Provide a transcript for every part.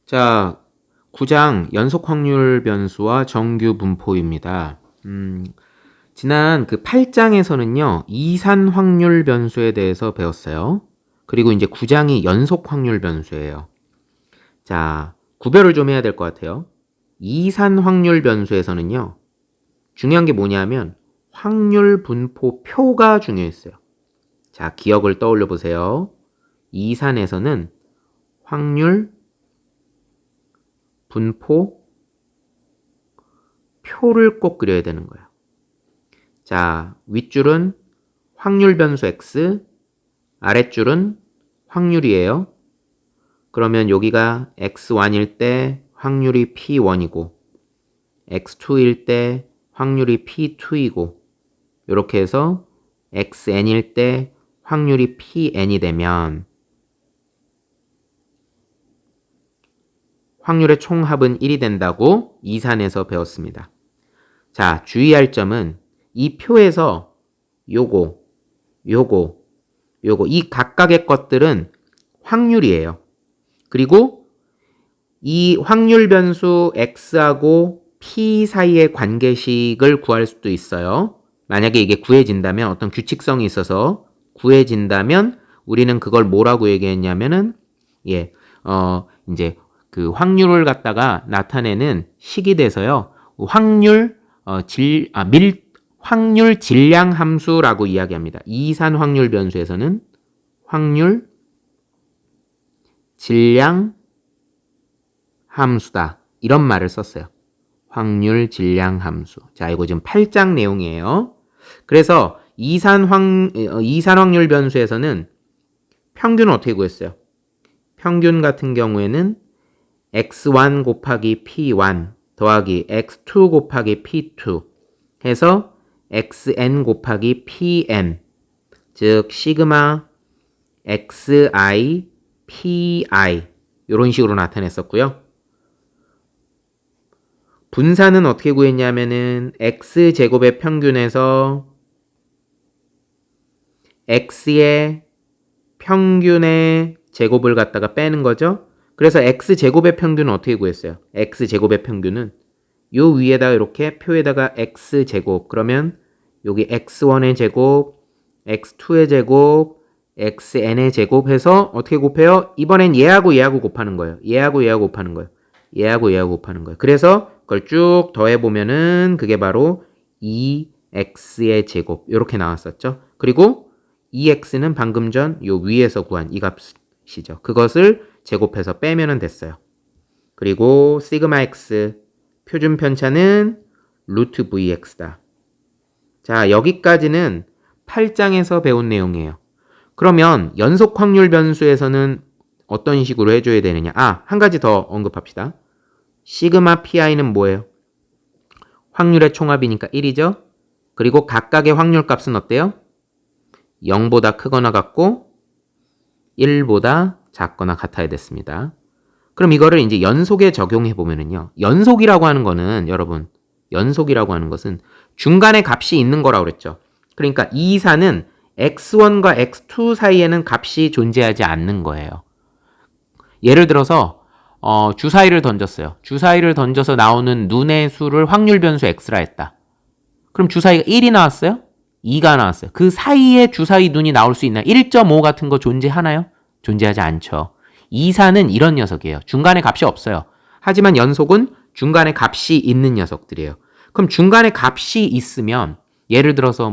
자, 9장 연속 확률 변수와 정규 분포입니다. 지난 그 8장에서는요, 이산 확률 변수에 대해서 배웠어요. 그리고 이제 9장이 연속 확률 변수예요. 자, 구별을 좀 해야 될 것 같아요. 이산 확률 변수에서는요, 중요한 게 뭐냐면 확률 분포 표가 중요했어요. 자, 기억을 떠올려 보세요. 이산에서는 확률 분포 표를 꼭 그려야 되는 거예요. 자, 윗줄은 확률 변수 x, 아랫줄은 확률이에요. 그러면 여기가 x1일 때 확률이 p1이고 x2일 때 확률이 p2이고 이렇게 해서 xn일 때 확률이 pn이 되면 확률의 총합은 1이 된다고 이산에서 배웠습니다. 자, 주의할 점은 이 표에서 요거 이 각각의 것들은 확률이에요. 그리고 이 확률 변수 x하고 p 사이의 관계식을 구할 수도 있어요. 만약에 이게 구해진다면, 어떤 규칙성이 있어서 구해진다면 우리는 그걸 뭐라고 얘기했냐면은 이제 그 확률을 갖다가 나타내는 식이 돼서요. 확률 질량 함수라고 이야기합니다. 이산 확률 변수에서는 확률 질량 함수다. 이런 말을 썼어요. 확률 질량 함수. 자, 이거 지금 8장 내용이에요. 그래서 이산 확률 변수에서는 평균은 어떻게 구했어요? 평균 같은 경우에는 x1 곱하기 p1 더하기 x2 곱하기 p2 해서 xn 곱하기 pn, 즉 시그마 xi pi 이런 식으로 나타냈었고요. 분산은 어떻게 구했냐면은 x제곱의 평균에서 x의 평균의 제곱을 갖다가 빼는 거죠. 그래서 x제곱의 평균은 어떻게 구했어요? x제곱의 평균은 요 위에다가 이렇게 표에다가 x제곱, 그러면 여기 x1의 제곱, x2의 제곱, xn의 제곱 해서 어떻게 곱해요? 이번엔 얘하고 얘하고 곱하는 거예요. 얘하고 얘하고 곱하는 거예요. 얘하고 얘하고 곱하는 거예요. 그래서 그걸 쭉 더해보면은 그게 바로 2x의 제곱 이렇게 나왔었죠. 그리고 2x는 방금 전 요 위에서 구한 이 값이죠. 그것을 제곱해서 빼면은 됐어요. 그리고 시그마 x 표준 편차는 루트 vx다. 자, 여기까지는 8장에서 배운 내용이에요. 그러면 연속 확률 변수에서는 어떤 식으로 해줘야 되느냐? 한 가지 더 언급합시다. 시그마 pi는 뭐예요? 확률의 총합이니까 1이죠? 그리고 각각의 확률 값은 어때요? 0보다 크거나 같고 1보다 작거나 같아야 됐습니다. 그럼 이거를 이제 연속에 적용해 보면은요. 연속이라고 하는 거는 여러분, 연속이라고 하는 것은 중간에 값이 있는 거라고 그랬죠. 그러니까 이산은 x1과 x2 사이에는 값이 존재하지 않는 거예요. 예를 들어서 주사위를 던졌어요. 주사위를 던져서 나오는 눈의 수를 확률 변수 x라 했다. 그럼 주사위가 1이 나왔어요? 2가 나왔어요. 그 사이에 주사위 눈이 나올 수 있나요? 1.5 같은 거 존재하나요? 존재하지 않죠. 이산은 이런 녀석이에요. 중간에 값이 없어요. 하지만 연속은 중간에 값이 있는 녀석들이에요. 그럼 중간에 값이 있으면 예를 들어서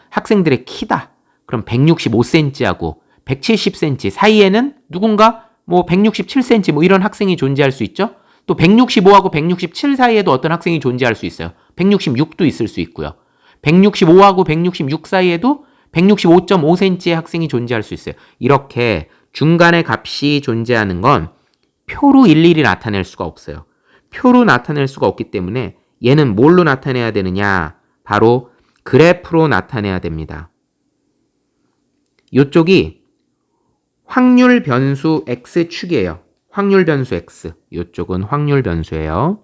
학생들의 키다. 그럼 165cm하고 170cm 사이에는 누군가 167cm 이런 학생이 존재할 수 있죠. 또 165하고 167 사이에도 어떤 학생이 존재할 수 있어요. 166도 있을 수 있고요. 165하고 166 사이에도 165.5cm의 학생이 존재할 수 있어요. 이렇게 중간에 값이 존재하는 건 표로 일일이 나타낼 수가 없어요. 표로 나타낼 수가 없기 때문에 얘는 뭘로 나타내야 되느냐? 바로 그래프로 나타내야 됩니다. 이쪽이 확률 변수 x축이에요. 확률 변수 x. 이쪽은 확률 변수예요.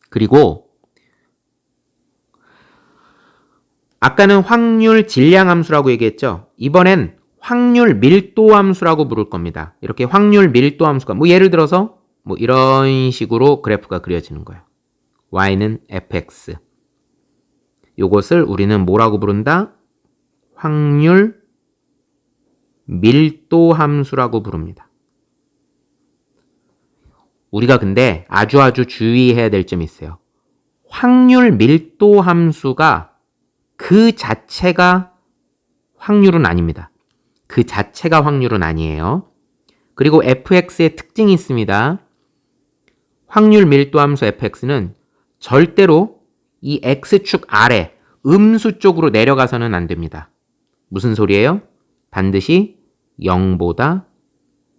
그리고 아까는 확률 질량 함수라고 얘기했죠. 이번엔 확률 밀도 함수라고 부를 겁니다. 이렇게 확률 밀도 함수가 뭐 예를 들어서 뭐 이런 식으로 그래프가 그려지는 거예요. y는 fx. 요것을 우리는 뭐라고 부른다? 확률 밀도 함수라고 부릅니다. 우리가 근데 아주 주의해야 될 점이 있어요. 확률 밀도 함수가 그 자체가 확률은 아닙니다. 그 자체가 확률은 아니에요. 그리고 fx의 특징이 있습니다. 확률 밀도 함수 fx는 절대로 이 x축 아래 음수 쪽으로 내려가서는 안 됩니다. 무슨 소리예요? 반드시 0보다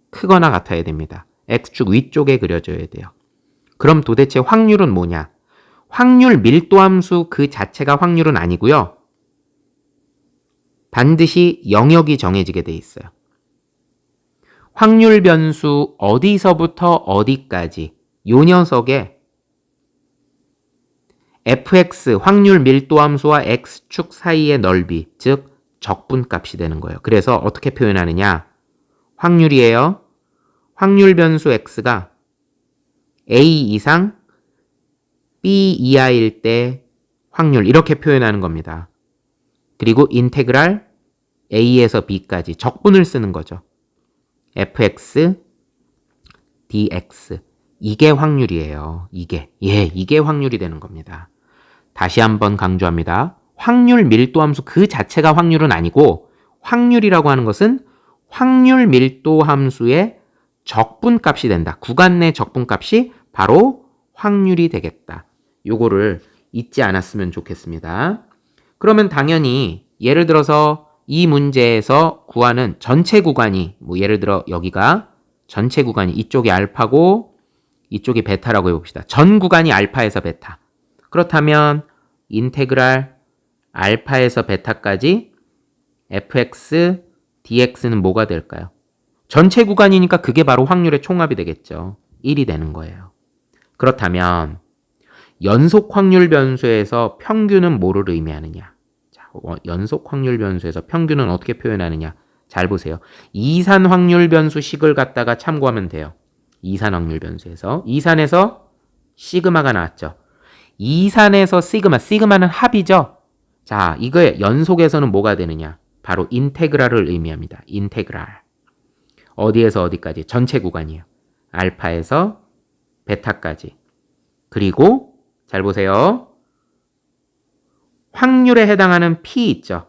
크거나 같아야 됩니다. x축 위쪽에 그려져야 돼요. 그럼 도대체 확률은 뭐냐? 확률 밀도 함수 그 자체가 확률은 아니고요. 반드시 영역이 정해지게 돼 있어요. 확률 변수 어디서부터 어디까지 요 녀석에 fx 확률 밀도 함수와 x축 사이의 넓이, 즉 적분값이 되는 거예요. 그래서 어떻게 표현하느냐? 확률이에요. 확률 변수 x가 a 이상 b 이하일 때 확률 이렇게 표현하는 겁니다. 그리고 인테그랄 a에서 b까지 적분을 쓰는 거죠. fx dx 이게 확률이에요. 이게 확률이 되는 겁니다. 다시 한번 강조합니다. 확률 밀도 함수 그 자체가 확률은 아니고 확률이라고 하는 것은 확률 밀도 함수의 적분값이 된다. 구간 내 적분값이 바로 확률이 되겠다. 요거를 잊지 않았으면 좋겠습니다. 그러면 당연히 예를 들어서 이 문제에서 구하는 전체 구간이 뭐 예를 들어 여기가 전체 구간이 이쪽이 알파고 이쪽이 베타라고 해봅시다. 전 구간이 알파에서 베타. 그렇다면 인테그랄 알파에서 베타까지 fx dx는 뭐가 될까요? 전체 구간이니까 그게 바로 확률의 총합이 되겠죠. 1이 되는 거예요. 그렇다면 연속 확률 변수에서 평균은 뭐를 의미하느냐? 자, 연속 확률 변수에서 평균은 어떻게 표현하느냐? 잘 보세요. 이산 확률 변수 식을 갖다가 참고하면 돼요. 이산 확률 변수에서. 이산에서 시그마가 나왔죠. 이산에서 시그마는 합이죠. 자, 이거의 연속에서는 뭐가 되느냐? 바로 인테그랄을 의미합니다. 인테그랄. 어디에서 어디까지? 전체 구간이에요. 알파에서 베타까지. 그리고 잘 보세요. 확률에 해당하는 P 있죠.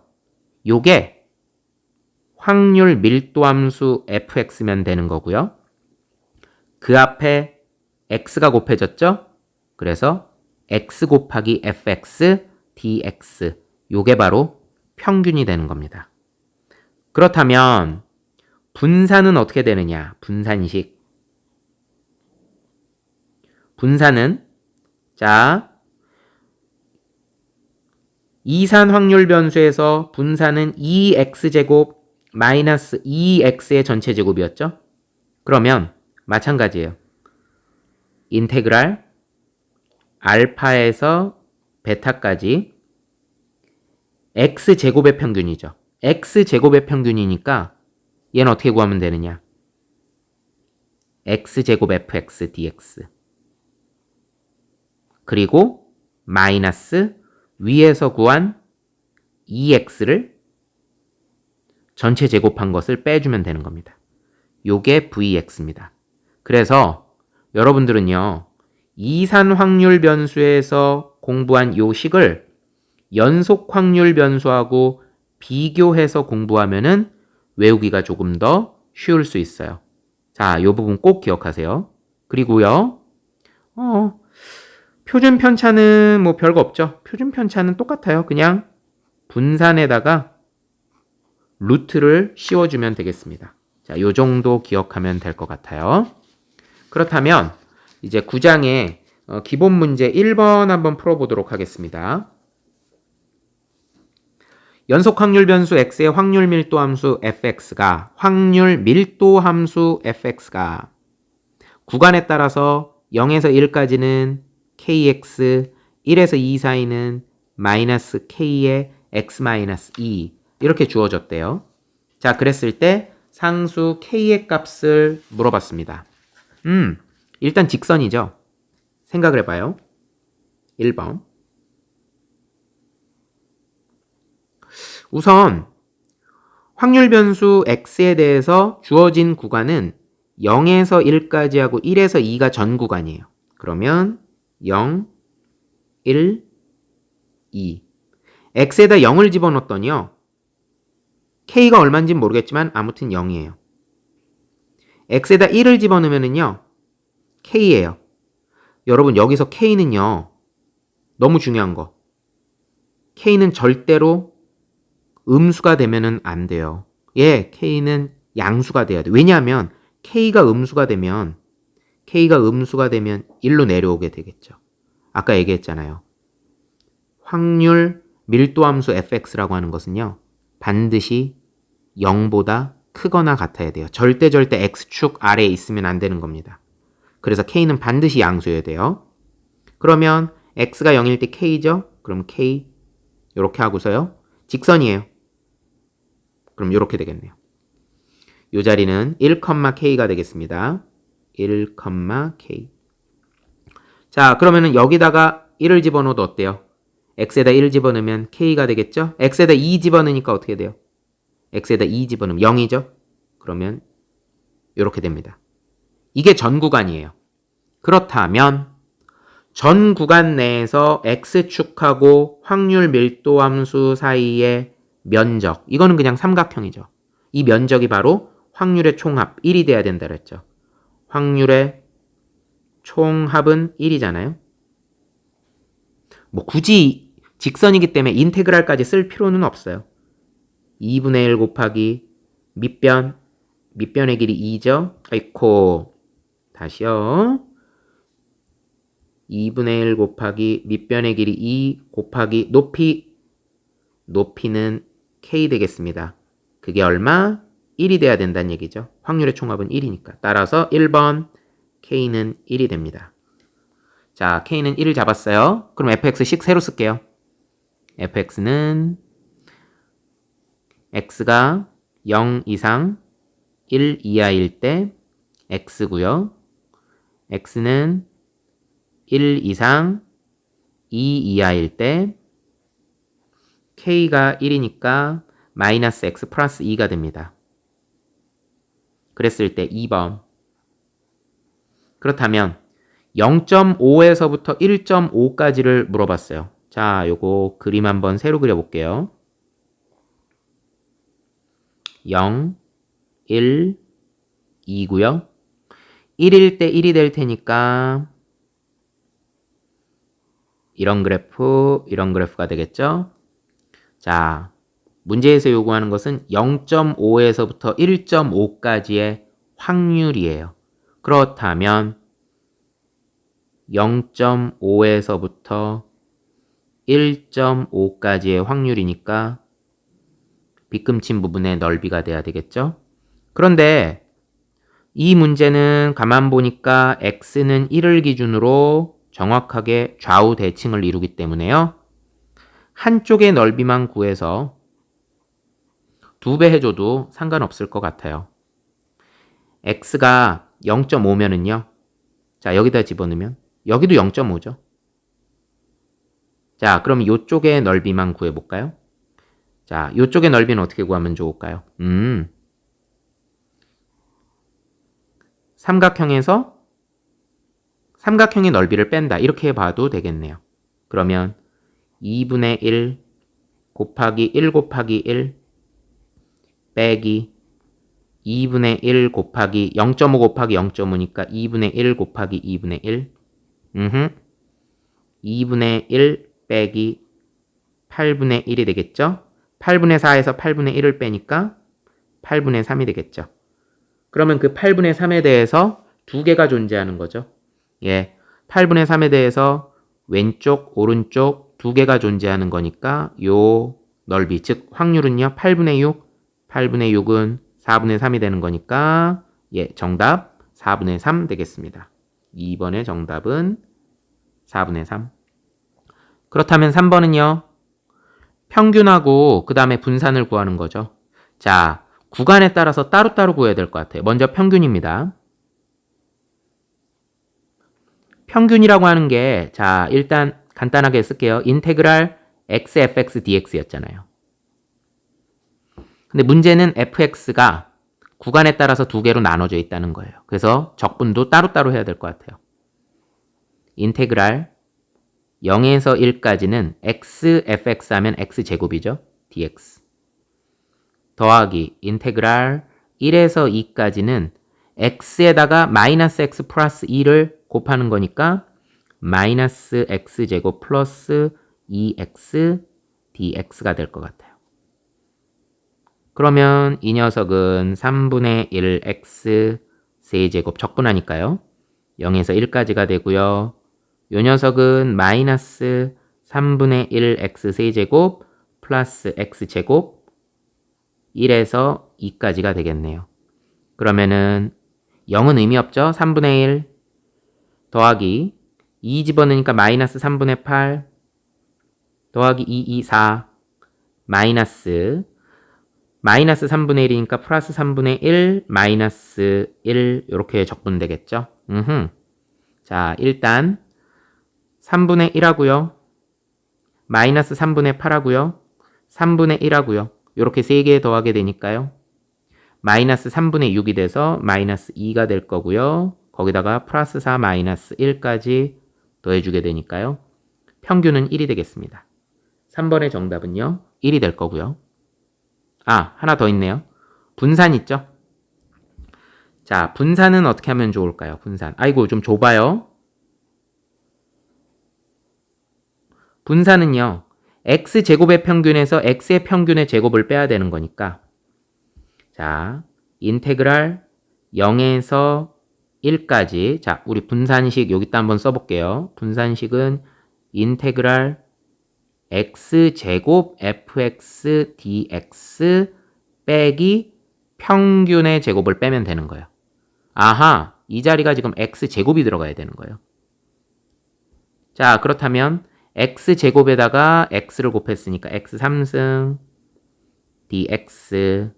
요게 확률 밀도 함수 fx면 되는 거고요. 그 앞에 x가 곱해졌죠? 그래서 x 곱하기 fx dx 요게 바로 평균이 되는 겁니다. 그렇다면 분산은 어떻게 되느냐? 분산식. 분산은 자 이산 확률 변수에서 분산은 2x제곱 마이너스 2x의 전체 제곱이었죠? 그러면 마찬가지예요. 인테그랄 알파에서 베타까지 x제곱의 평균이죠. x제곱의 평균이니까 얘는 어떻게 구하면 되느냐? x제곱 fx dx 그리고 마이너스 위에서 구한 2x를 전체 제곱한 것을 빼주면 되는 겁니다. 요게 vx입니다. 그래서 여러분들은요. 이산 확률 변수에서 공부한 요 식을 연속 확률 변수하고 비교해서 공부하면은 외우기가 조금 더 쉬울 수 있어요. 자, 요 부분 꼭 기억하세요. 그리고요. 표준 편차는 뭐 별거 없죠. 표준 편차는 똑같아요. 그냥 분산에다가 루트를 씌워주면 되겠습니다. 자, 요 정도 기억하면 될 것 같아요. 그렇다면 이제 9장의 기본 문제 1번 한번 풀어보도록 하겠습니다. 연속 확률 변수 x의 확률 밀도 함수 fx가 확률 밀도 함수 fx가 구간에 따라서 0에서 1까지는 kx, 1에서 2 사이는 마이너스 k의 x 마이너스 2 이렇게 주어졌대요. 자, 그랬을 때 상수 K의 값을 물어봤습니다. 일단 직선이죠. 생각을 해봐요. 1번. 우선 확률 변수 x에 대해서 주어진 구간은 0에서 1까지 하고 1에서 2가 전 구간이에요. 그러면 0, 1, 2. x에다 0을 집어넣었더니요. k가 얼마인지 모르겠지만 아무튼 0이에요. x에다 1을 집어넣으면요. k예요. 여러분 여기서 k는요. 너무 중요한 거. k는 절대로 음수가 되면은 안 돼요. 예, k는 양수가 돼야 돼. 왜냐하면 k가 음수가 되면 1로 내려오게 되겠죠. 아까 얘기했잖아요. 확률 밀도함수 fx라고 하는 것은요. 반드시 0보다 크거나 같아야 돼요. 절대 x축 아래에 있으면 안 되는 겁니다. 그래서 k는 반드시 양수여야 돼요. 그러면 x가 0일 때 k죠? 그럼 k 이렇게 하고서요. 직선이에요. 그럼 이렇게 되겠네요. 이 자리는 1,k가 되겠습니다. 1,k. 자, 그러면은 여기다가 1을 집어넣어도 어때요? x에다 1 집어넣으면 k가 되겠죠? x에다 2 집어넣으니까 어떻게 돼요? x에다 2 집어넣으면 0이죠? 그러면 이렇게 됩니다. 이게 전 구간이에요. 그렇다면 전 구간 내에서 x축하고 확률 밀도 함수 사이의 면적, 이거는 그냥 삼각형이죠. 이 면적이 바로 확률의 총합 1이 돼야 된다 그랬죠. 확률의 총합은 1이잖아요. 뭐 굳이 직선이기 때문에 인테그랄까지 쓸 필요는 없어요. 2분의 1 곱하기 밑변의 길이 2죠. 아이코, 다시요. 2분의 1 곱하기 밑변의 길이 2 곱하기 높이는 k 되겠습니다. 그게 얼마? 1이 돼야 된다는 얘기죠. 확률의 총합은 1이니까. 따라서 1번 k는 1이 됩니다. 자, k는 1을 잡았어요. 그럼 fx식 새로 쓸게요. fx는 x가 0 이상 1 이하일 때 x고요. x는 1 이상 2 이하일 때 k가 1이니까 마이너스 x 플러스 2가 됩니다. 그랬을 때 2번. 그렇다면 0.5에서부터 1.5까지를 물어봤어요. 자, 요거 그림 한번 새로 그려볼게요. 0, 1, 2고요. 1일 때 1이 될 테니까 이런 그래프가 되겠죠? 자, 문제에서 요구하는 것은 0.5에서부터 1.5까지의 확률이에요. 그렇다면 0.5에서부터 1.5까지의 확률이니까 빗금친 부분의 넓이가 돼야 되겠죠? 그런데 이 문제는 가만 보니까 x는 1을 기준으로 정확하게 좌우 대칭을 이루기 때문에요. 한쪽의 넓이만 구해서 2배 해줘도 상관없을 것 같아요. x가 0.5면은요. 자, 여기다 집어넣으면 여기도 0.5죠. 자, 그럼 이쪽의 넓이만 구해볼까요? 자, 이쪽의 넓이는 어떻게 구하면 좋을까요? 삼각형의 넓이를 뺀다. 이렇게 봐도 되겠네요. 그러면 2분의 1 곱하기 1 곱하기 1 빼기 2분의 1 곱하기 0.5 곱하기 0.5니까 2분의 1 곱하기 2분의 1 2분의 1 빼기 8분의 1이 되겠죠? 8분의 4에서 8분의 1을 빼니까 8분의 3이 되겠죠. 그러면 그 8분의 3에 대해서 두 개가 존재하는 거죠. 예, 8분의 3에 대해서 왼쪽, 오른쪽 두 개가 존재하는 거니까 요 넓이, 즉 확률은요. 8분의 6, 8분의 6은 4분의 3이 되는 거니까 예, 정답 4분의 3 되겠습니다. 2번의 정답은 4분의 3. 그렇다면 3번은요. 평균하고 그 다음에 분산을 구하는 거죠. 자, 구간에 따라서 따로따로 구해야 될 것 같아요. 먼저 평균입니다. 평균이라고 하는 게, 자, 일단 간단하게 쓸게요. 인테그랄 x fx dx였잖아요. 근데 문제는 fx가 구간에 따라서 두 개로 나눠져 있다는 거예요. 그래서 적분도 따로따로 해야 될 것 같아요. 인테그랄 0에서 1까지는 x fx 하면 x제곱이죠. dx. 더하기 인테그랄 1에서 2까지는 x에다가 마이너스 x 플러스 2를 곱하는 거니까 마이너스 x제곱 플러스 2x dx가 될 것 같아요. 그러면 이 녀석은 3분의 1 x 세제곱 적분하니까요. 0에서 1까지가 되고요. 이 녀석은 마이너스 3분의 1 x 세제곱 플러스 x제곱 1에서 2까지가 되겠네요. 그러면은 0은 의미 없죠? 3분의 1 더하기 2 집어넣으니까 마이너스 3분의 8 더하기 2, 4 마이너스 3분의 1이니까 플러스 3분의 1 마이너스 1 이렇게 적분되겠죠? 자, 일단 3분의 1 하고요. 마이너스 3분의 8 하고요. 3분의 1 하고요. 이렇게 3개 더하게 되니까요. 마이너스 3분의 6이 돼서 마이너스 2가 될 거고요. 거기다가 플러스 4 마이너스 1까지 더해주게 되니까요. 평균은 1이 되겠습니다. 3번의 정답은요. 1이 될 거고요. 아, 하나 더 있네요. 분산 있죠? 자, 분산은 어떻게 하면 좋을까요? 분산. 아이고, 좀 좁아요. 분산은요. x제곱의 평균에서 x의 평균의 제곱을 빼야 되는 거니까 자, 인테그랄 0에서 1까지 자, 우리 분산식 여기다 한번 써볼게요. 분산식은 인테그랄 x제곱 fx dx 빼기 평균의 제곱을 빼면 되는 거예요. 아하, 이 자리가 지금 x제곱이 들어가야 되는 거예요. 자, 그렇다면 x제곱에다가 x를 곱했으니까 x 3승 dx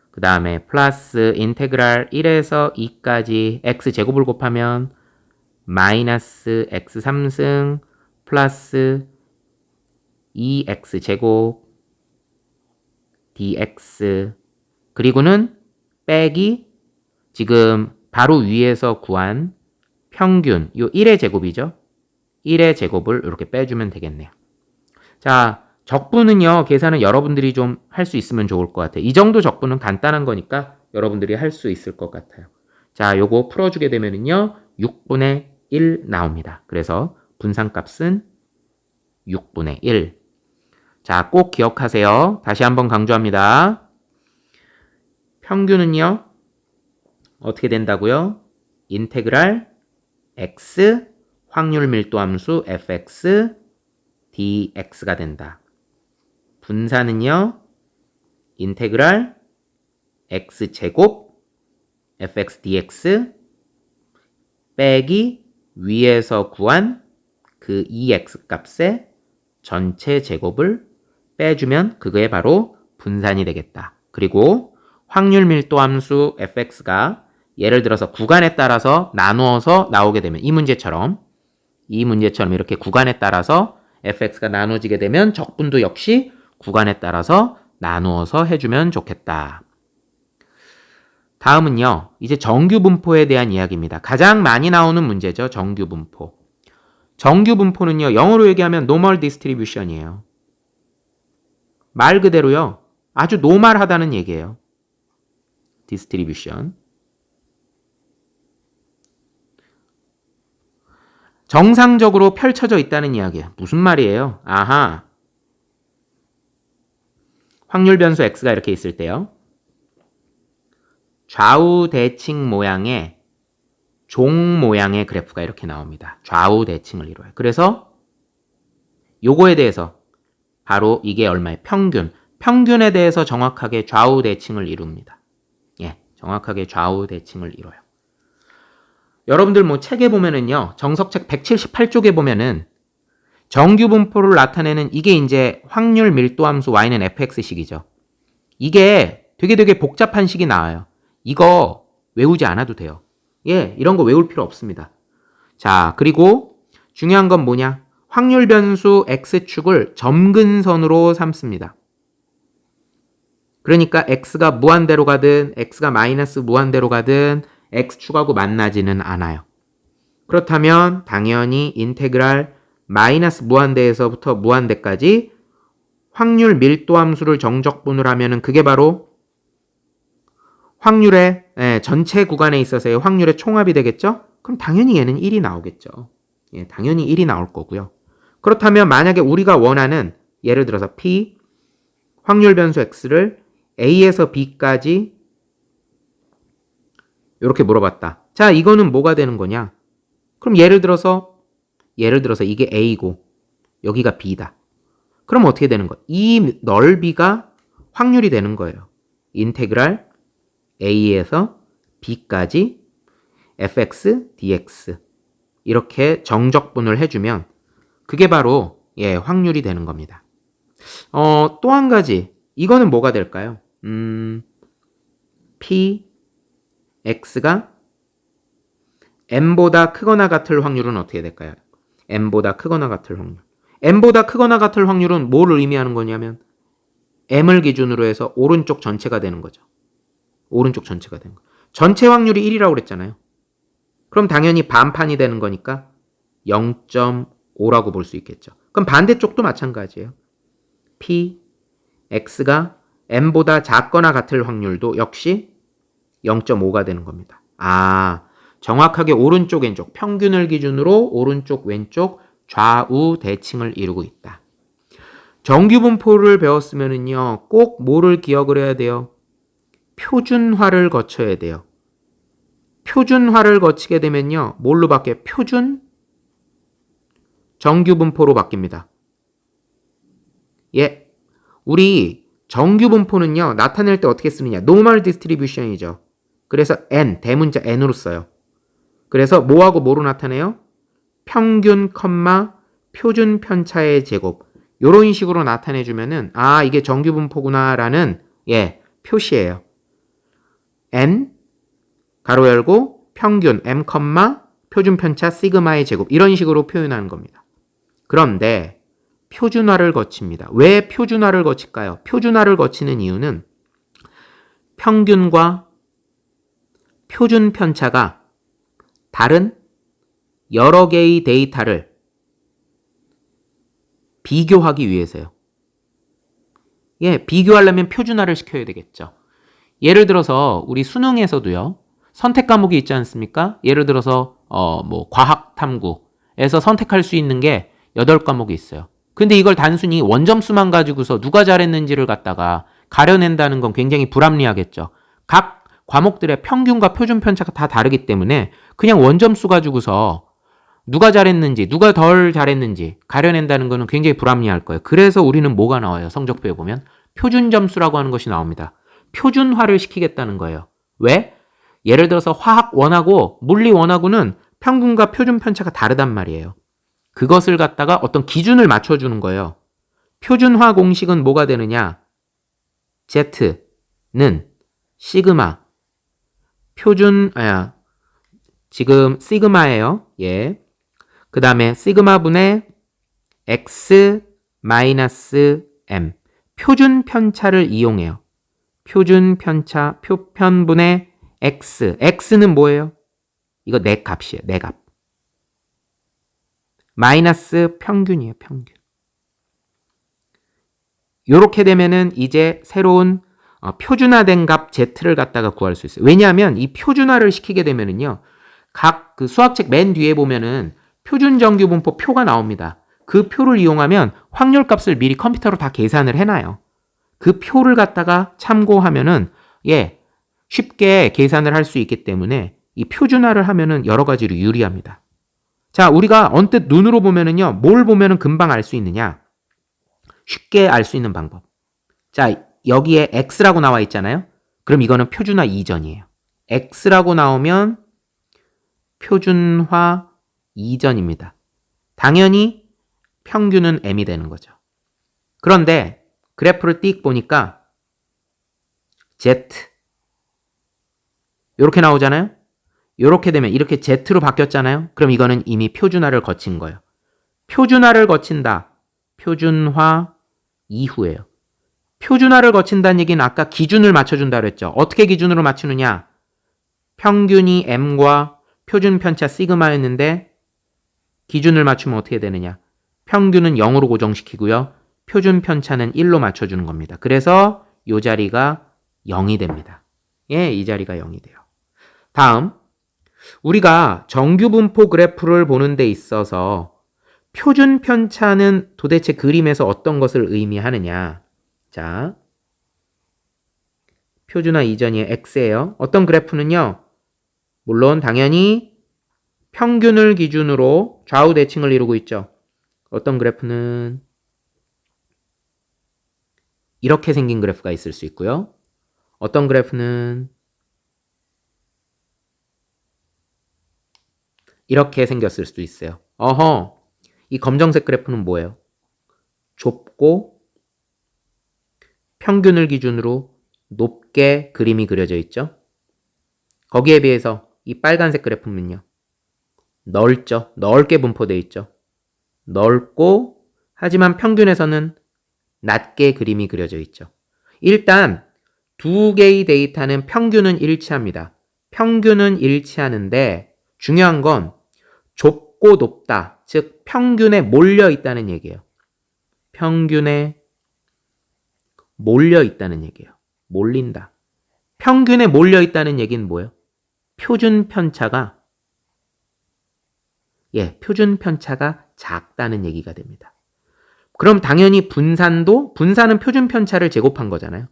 그 다음에 플러스 인테그랄 1에서 2까지 x제곱을 곱하면 마이너스 x 3승 플러스 2x제곱 dx 그리고는 빼기 지금 바로 위에서 구한 평균 요 1의 제곱이죠. 1의 제곱을 이렇게 빼주면 되겠네요. 자, 적분은요. 계산은 여러분들이 좀 할 수 있으면 좋을 것 같아요. 이 정도 적분은 간단한 거니까 여러분들이 할 수 있을 것 같아요. 자, 요거 풀어주게 되면은요. 6분의 1 나옵니다. 그래서 분산값은 6분의 1. 자, 꼭 기억하세요. 다시 한번 강조합니다. 평균은요. 어떻게 된다고요? 인테그랄 x 확률 밀도 함수 fx dx가 된다. 분산은요. 인테그랄 x제곱 fx dx 빼기 위에서 구한 그 2x 값의 전체 제곱을 빼주면 그게 바로 분산이 되겠다. 그리고 확률 밀도 함수 fx가 예를 들어서 구간에 따라서 나누어서 나오게 되면 이 문제처럼 이렇게 구간에 따라서 fx가 나눠지게 되면 적분도 역시 구간에 따라서 나누어서 해주면 좋겠다. 다음은요. 이제 정규분포에 대한 이야기입니다. 가장 많이 나오는 문제죠. 정규분포. 정규분포는요. 영어로 얘기하면 normal distribution이에요. 말 그대로요. 아주 노멀하다는 얘기예요. distribution. 정상적으로 펼쳐져 있다는 이야기예요. 무슨 말이에요? 아하. 확률 변수 x가 이렇게 있을 때요. 좌우 대칭 모양의 종 모양의 그래프가 이렇게 나옵니다. 좌우 대칭을 이루어요. 그래서 요거에 대해서 바로 이게 얼마예요? 평균. 평균에 대해서 정확하게 좌우 대칭을 이룹니다. 예, 정확하게 좌우 대칭을 이뤄요. 여러분들 뭐 책에 보면은요. 정석책 178쪽에 보면은 정규 분포를 나타내는 이게 이제 확률 밀도 함수 y는 fx식이죠. 이게 되게 복잡한 식이 나와요. 이거 외우지 않아도 돼요. 예, 이런 거 외울 필요 없습니다. 자, 그리고 중요한 건 뭐냐? 확률 변수 x축을 점근선으로 삼습니다. 그러니까 x가 무한대로 가든 x가 마이너스 무한대로 가든 x축하고 만나지는 않아요. 그렇다면 당연히 인테그랄 마이너스 무한대에서부터 무한대까지 확률 밀도 함수를 정적분을 하면은 그게 바로 확률의 전체 구간에 있어서의 확률의 총합이 되겠죠? 그럼 당연히 얘는 1이 나오겠죠. 예, 당연히 1이 나올 거고요. 그렇다면 만약에 우리가 원하는 예를 들어서 P 확률 변수 X를 A에서 B까지 이렇게 물어봤다. 자, 이거는 뭐가 되는 거냐? 그럼 예를 들어서 이게 A고 여기가 B다. 그럼 어떻게 되는 거야? 이 넓이가 확률이 되는 거예요. 인테그랄 A에서 B까지 fx, dx 이렇게 정적분을 해주면 그게 바로 확률이 되는 겁니다. 또 한 가지 이거는 뭐가 될까요? P, X가 M보다 크거나 같을 확률은 어떻게 될까요? M보다 크거나 같을 확률. M보다 크거나 같을 확률은 뭘 의미하는 거냐면 M을 기준으로 해서 오른쪽 전체가 되는 거죠. 오른쪽 전체가 되는 거. 전체 확률이 1이라고 그랬잖아요. 그럼 당연히 반판이 되는 거니까 0.5라고 볼 수 있겠죠. 그럼 반대쪽도 마찬가지예요. P, X가 M보다 작거나 같을 확률도 역시 0.5가 되는 겁니다. 아, 정확하게 오른쪽 왼쪽 평균을 기준으로 오른쪽 왼쪽 좌우 대칭을 이루고 있다. 정규분포를 배웠으면은요, 꼭 뭐를 기억을 해야 돼요? 표준화를 거쳐야 돼요. 표준화를 거치게 되면요, 뭘로 바뀌어요? 표준 정규분포로 바뀝니다. 예, 우리 정규분포는요, 나타낼 때 어떻게 쓰느냐? 노멀 디스트리뷰션이죠. 그래서 n, 대문자 n으로 써요. 그래서 뭐하고 뭐로 나타내요? 평균, 표준 편차의 제곱. 요런 식으로 나타내주면은 아, 이게 정규분포구나라는 표시예요. n 가로 열고 평균 m, 표준 편차 시그마의 제곱 이런 식으로 표현하는 겁니다. 그런데 표준화를 거칩니다. 왜 표준화를 거칠까요? 표준화를 거치는 이유는 평균과 표준 편차가 다른 여러 개의 데이터를 비교하기 위해서요. 비교하려면 표준화를 시켜야 되겠죠. 예를 들어서 우리 수능에서도요. 선택 과목이 있지 않습니까? 예를 들어서 과학 탐구에서 선택할 수 있는 게 8과목이 있어요. 근데 이걸 단순히 원점수만 가지고서 누가 잘했는지를 갖다가 가려낸다는 건 굉장히 불합리하겠죠. 각 과목들의 평균과 표준 편차가 다 다르기 때문에 그냥 원점수 가지고서 누가 잘했는지, 누가 덜 잘했는지 가려낸다는 것은 굉장히 불합리할 거예요. 그래서 우리는 뭐가 나와요? 성적표에 보면 표준 점수라고 하는 것이 나옵니다. 표준화를 시키겠다는 거예요. 왜? 예를 들어서 화학 원하고 물리 원하고는 평균과 표준 편차가 다르단 말이에요. 그것을 갖다가 어떤 기준을 맞춰주는 거예요. 표준화 공식은 뭐가 되느냐? Z는 시그마 지금 시그마예요. 그 다음에 시그마분의 x 마이너스 m 표준 편차를 이용해요. 표준 편차 표편분의 x는 뭐예요? 이거 내 값이에요. 내 값. 마이너스 평균이에요. 평균. 요렇게 되면은 이제 새로운 표준화된 값 z를 갖다가 구할 수 있어요. 왜냐하면 이 표준화를 시키게 되면은요, 각 그 수학책 맨 뒤에 보면은 표준 정규분포 표가 나옵니다. 그 표를 이용하면 확률값을 미리 컴퓨터로 다 계산을 해놔요. 그 표를 갖다가 참고하면은 쉽게 계산을 할 수 있기 때문에 이 표준화를 하면은 여러 가지로 유리합니다. 자, 우리가 언뜻 눈으로 보면은요, 뭘 보면은 금방 알 수 있느냐? 쉽게 알 수 있는 방법. 자, 여기에 x라고 나와 있잖아요. 그럼 이거는 표준화 이전이에요. x라고 나오면 표준화 이전입니다. 당연히 평균은 m이 되는 거죠. 그런데 그래프를 띡 보니까 Z. 이렇게 나오잖아요. 이렇게 되면 이렇게 Z로 바뀌었잖아요. 그럼 이거는 이미 표준화를 거친 거예요. 표준화를 거친다. 표준화 이후예요. 표준화를 거친다는 얘기는 아까 기준을 맞춰준다 그랬죠. 어떻게 기준으로 맞추느냐. 평균이 M과 표준 편차 시그마였는데 기준을 맞추면 어떻게 되느냐. 평균은 0으로 고정시키고요. 표준 편차는 1로 맞춰주는 겁니다. 그래서 이 자리가 0이 됩니다. 예, 이 자리가 0이 돼요. 다음, 우리가 정규 분포 그래프를 보는 데 있어서 표준 편차는 도대체 그림에서 어떤 것을 의미하느냐. 자, 표준화 이전이 X예요. 어떤 그래프는요. 물론 당연히 평균을 기준으로 좌우 대칭을 이루고 있죠. 어떤 그래프는 이렇게 생긴 그래프가 있을 수 있고요. 어떤 그래프는 이렇게 생겼을 수도 있어요. 어허, 이 검정색 그래프는 뭐예요? 좁고 평균을 기준으로 높게 그림이 그려져 있죠. 거기에 비해서 이 빨간색 그래프는요. 넓죠. 넓게 분포되어 있죠. 넓고 하지만 평균에서는 낮게 그림이 그려져 있죠. 일단 두 개의 데이터는 평균은 일치합니다. 평균은 일치하는데 중요한 건 좁고 높다. 즉 평균에 몰려 있다는 얘기예요. 평균에 몰려 있다는 얘기예요. 몰린다. 평균에 몰려 있다는 얘기는 뭐예요? 표준 편차가 표준 편차가 작다는 얘기가 됩니다. 그럼 당연히 분산은 표준 편차를 제곱한 거잖아요.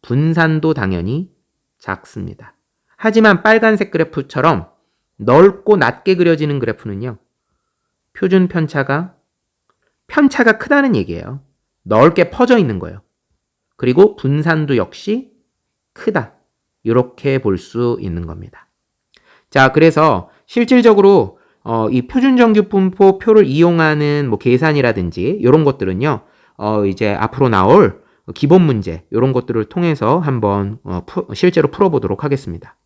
분산도 당연히 작습니다. 하지만 빨간색 그래프처럼 넓고 낮게 그려지는 그래프는요. 표준 편차가 크다는 얘기예요. 넓게 퍼져 있는 거예요. 그리고 분산도 역시 크다. 이렇게 볼 수 있는 겁니다. 자, 그래서 실질적으로 이 표준정규분포 표를 이용하는 뭐 계산이라든지 이런 것들은요. 이제 앞으로 나올 기본 문제 이런 것들을 통해서 한번 실제로 풀어보도록 하겠습니다.